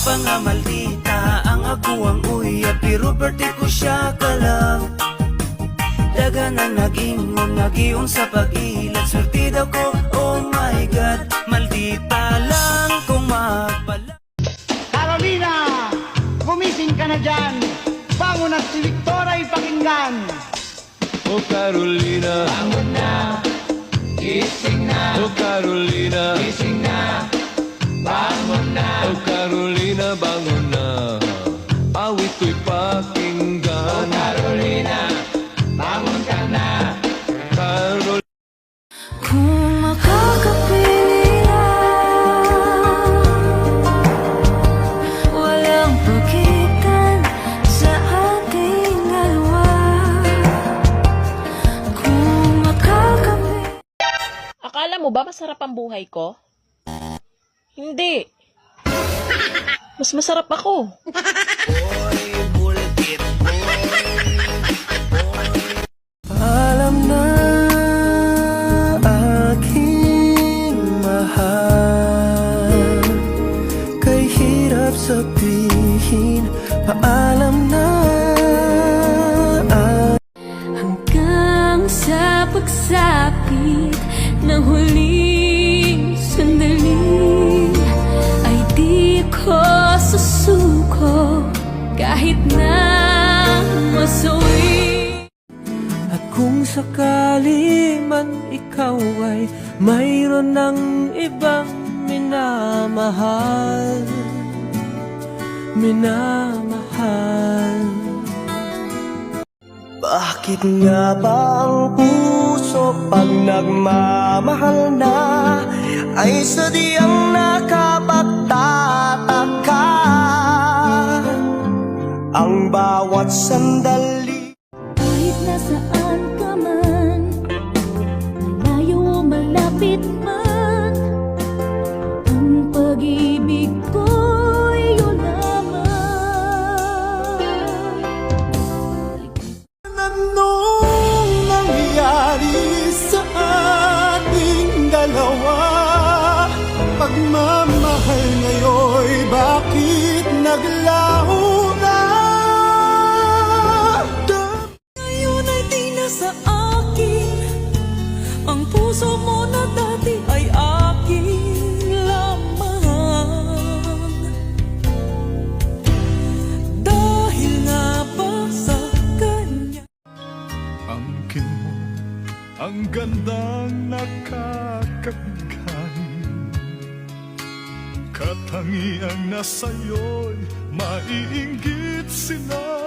pa nga maldita ang aguang uya, pero birthday ko siya ka lang. Daga na nag-ingon, nag-ion sa pag-ilat, swerte daw ko, oh my God. Maldita lang kung magpala. Carolina, gumising ka na dyan. Bangon at si Victor ay pakinggan. Oh Carolina, bangon na, gising na. oh Carolina, Gising na, bangon na. oh Carolina, bangon na. Awit ko'y pakinggan. Carolina, bangon ka na. Carolina, Kung makakapili lang, walang pagitan sa ating dalawa. Kung makakapili. Akala mo ba masarap ang buhay ko? Hindi. Mas masarap ako. Alam na aking mahal, kay hirap sabihin, paalam na. Hanggang sa pagsapit ng huling sandali, ay di ko susuko kahit na masawi. At kung sakali man ikaw ay mayroon ng ibang minamahal, bakit nga ba ang puso pag nagmamahal na ay sadyang nakapagtataka? Ang bawat sandali Kahit nasaan ka man, malayo o malapit man, ang pag-ibig ko'y iyong lamang. anong nangyari sa ating dalawa? Pagmamahal ngayon'y bakit naglaho na? Ngayon ay di na sa akin, ang puso mo na dati ay akin lamang. Dahil nga ba sa kanya. angkin mo, ang gandang nakakabigay. Katangiang nasa'yo'y maiinggit sila.